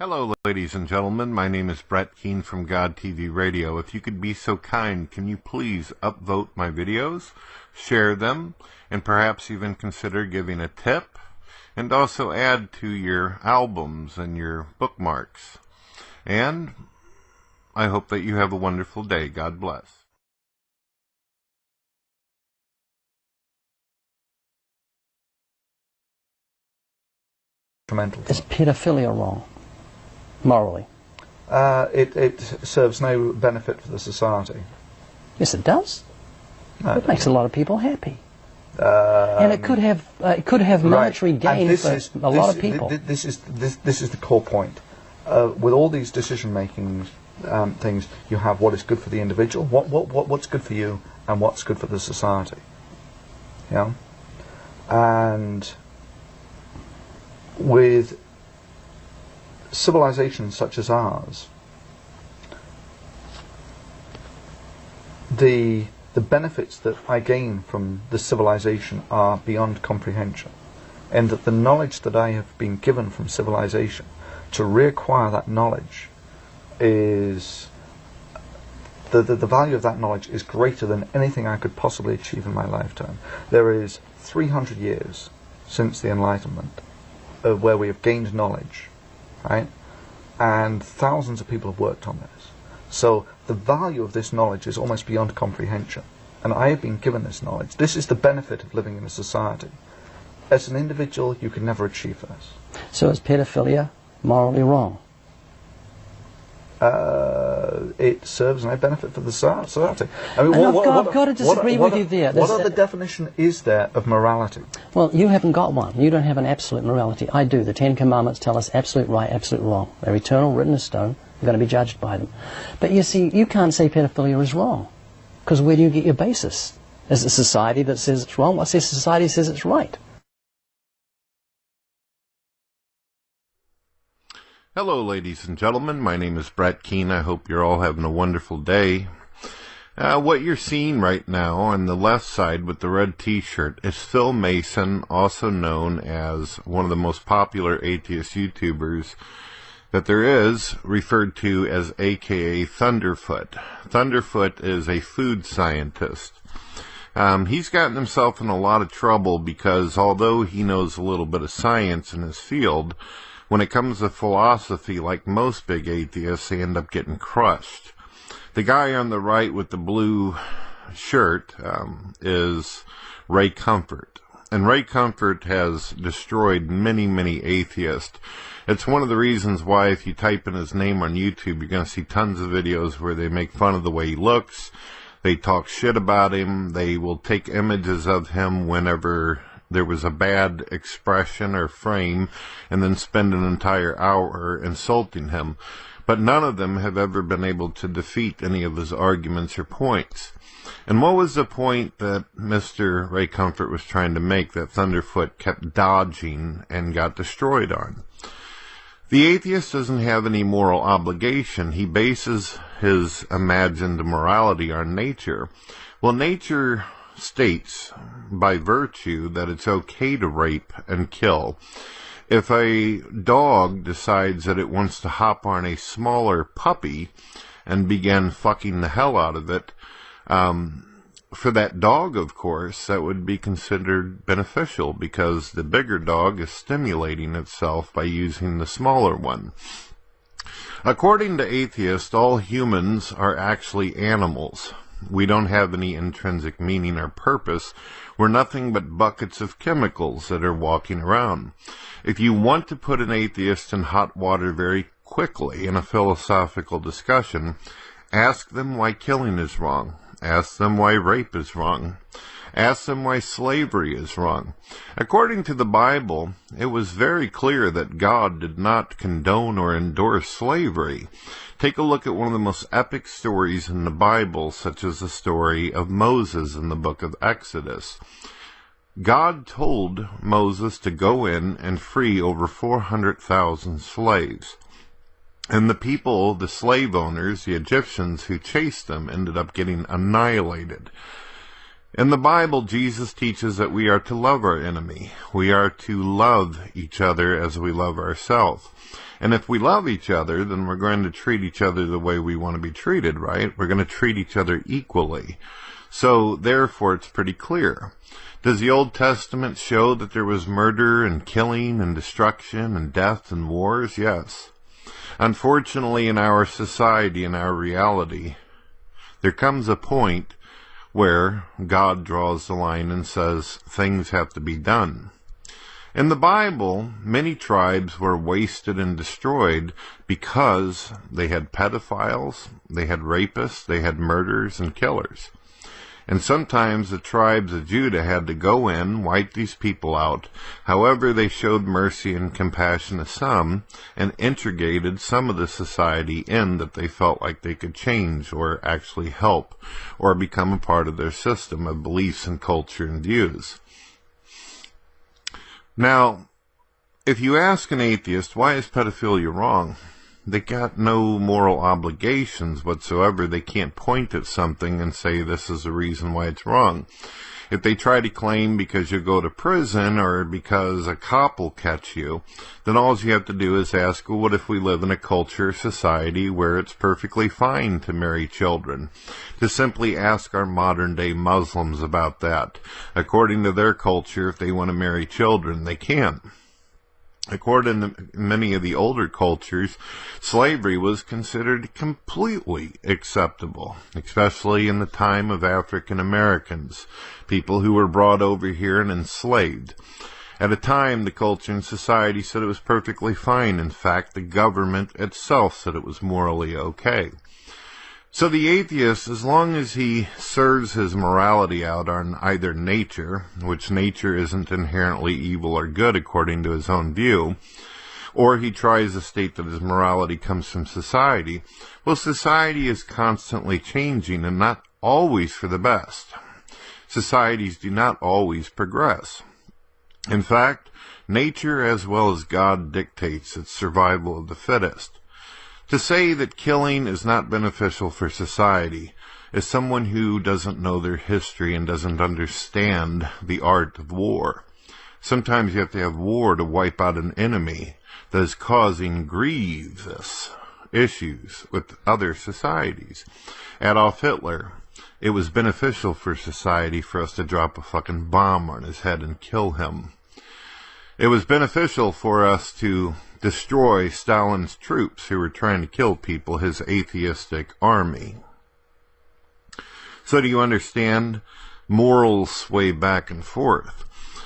Hello, ladies and gentlemen. My name is Brett Keane from God TV Radio. If you could be so kind, can you please upvote my videos, share them, and perhaps even consider giving a tip, and also add to your albums and your bookmarks. And I hope that you have a wonderful day. God bless. Is pedophilia wrong, morally? It serves no benefit for the society. Yes, it does. It makes a lot of people happy, and it could have monetary gain for a lot of people. This is the core point. With all these decision-making things, you have what is good for the individual, what's good for you, and what's good for the society. Yeah, and with civilizations such as ours, the benefits that I gain from the civilization are beyond comprehension, and that the knowledge that I have been given from civilization, to reacquire that knowledge, is the value of that knowledge is greater than anything I could possibly achieve in my lifetime. There is 300 years since the Enlightenment where we have gained knowledge, right? And thousands of people have worked on this. So the value of this knowledge is almost beyond comprehension. And I have been given this knowledge. This is the benefit of living in a society. As an individual, you can never achieve this. So is pedophilia morally wrong? It serves no benefit for the society. I mean, I've got to disagree with you there. What other definition is there of morality? Well, you haven't got one. You don't have an absolute morality. I do. The Ten Commandments tell us absolute right, absolute wrong. They're eternal, written in stone. We're going to be judged by them. But you see, you can't say pedophilia is wrong, because where do you get your basis? Is it a society that says it's wrong? What's a society that says it's right? Hello, ladies and gentlemen. My name is Brett Keane. I hope you're all having a wonderful day. What you're seeing right now on the left side with the red t-shirt is Phil Mason, also known as one of the most popular atheist YouTubers that there is, referred to as A.K.A. Thunderf00t. Thunderf00t is a food scientist. He's gotten himself in a lot of trouble because although he knows a little bit of science in his field, when it comes to philosophy, like most big atheists, they end up getting crushed. The guy on the right with the blue shirt is Ray Comfort. And Ray Comfort has destroyed many, many atheists. It's one of the reasons why if you type in his name on YouTube, you're going to see tons of videos where they make fun of the way he looks. They talk shit about him. They will take images of him whenever there was a bad expression or frame, and then spend an entire hour insulting him. But none of them have ever been able to defeat any of his arguments or points. And what was the point that Mr. Ray Comfort was trying to make that Thunderf00t kept dodging and got destroyed on? The atheist doesn't have any moral obligation. He bases his imagined morality on nature. Well, nature states by virtue that it's okay to rape and kill. If a dog decides that it wants to hop on a smaller puppy and begin fucking the hell out of it, for that dog, of course, that would be considered beneficial because the bigger dog is stimulating itself by using the smaller one. According to atheists, all humans are actually animals. We don't have any intrinsic meaning or purpose. We're nothing but buckets of chemicals that are walking around. If you want to put an atheist in hot water very quickly in a philosophical discussion, ask them why killing is wrong. Ask them why rape is wrong. Ask them why slavery is wrong. According to the Bible, it was very clear that God did not condone or endorse slavery. Take a look at one of the most epic stories in the Bible, such as the story of Moses in the book of Exodus. God told Moses to go in and free over 400,000 slaves. And the people, the slave owners, the Egyptians who chased them, ended up getting annihilated. In the Bible, Jesus teaches that we are to love our enemy. We are to love each other as we love ourselves. And if we love each other, then we're going to treat each other the way we want to be treated, right? We're going to treat each other equally. So, therefore, it's pretty clear. Does the Old Testament show that there was murder and killing and destruction and death and wars? Yes. Unfortunately, in our society, in our reality, there comes a point where God draws the line and says things have to be done. In the Bible, many tribes were wasted and destroyed because they had pedophiles, they had rapists, they had murderers and killers. And sometimes the tribes of Judah had to go in, wipe these people out. However, they showed mercy and compassion to some and integrated some of the society in that they felt like they could change or actually help or become a part of their system of beliefs and culture and views. Now, if you ask an atheist, why is pedophilia wrong? They got no moral obligations whatsoever. They can't point at something and say this is the reason why it's wrong. If they try to claim because you go to prison or because a cop will catch you, then all you have to do is ask, well, what if we live in a culture, society where it's perfectly fine to marry children? To simply ask our modern day Muslims about that. According to their culture, if they want to marry children, they can. According to many of the older cultures, slavery was considered completely acceptable, especially in the time of African Americans, people who were brought over here and enslaved. At a time, the culture and society said it was perfectly fine. In fact, the government itself said it was morally okay. So the atheist, as long as he serves his morality out on either nature, which nature isn't inherently evil or good according to his own view, or he tries to state that his morality comes from society, well, society is constantly changing and not always for the best. Societies do not always progress. In fact, nature as well as God dictates its survival of the fittest. To say that killing is not beneficial for society is someone who doesn't know their history and doesn't understand the art of war. Sometimes you have to have war to wipe out an enemy that is causing grievous issues with other societies. Adolf Hitler, it was beneficial for society for us to drop a fucking bomb on his head and kill him. It was beneficial for us to destroy Stalin's troops who were trying to kill people, his atheistic army. So do you understand? Morals sway back and forth.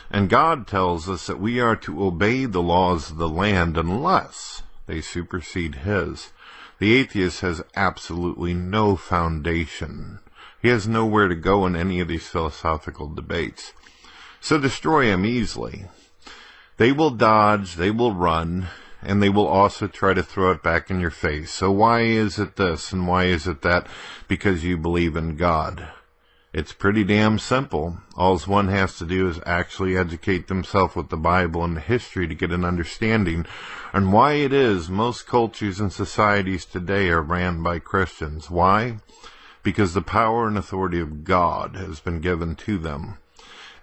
And God tells us that we are to obey the laws of the land unless they supersede his. The atheist has absolutely no foundation. He has nowhere to go in any of these philosophical debates. So destroy him easily. They will dodge, they will run, and they will also try to throw it back in your face. So why is it this and why is it that? Because you believe in God. It's pretty damn simple. All one has to do is actually educate themselves with the Bible and the history to get an understanding on why it is most cultures and societies today are ran by Christians. Why? Because the power and authority of God has been given to them.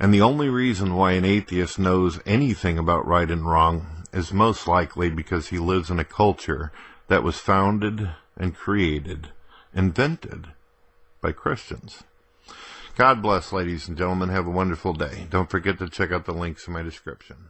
And the only reason why an atheist knows anything about right and wrong is most likely because he lives in a culture that was founded and created, invented by Christians. God bless, ladies and gentlemen. Have a wonderful day. Don't forget to check out the links in my description.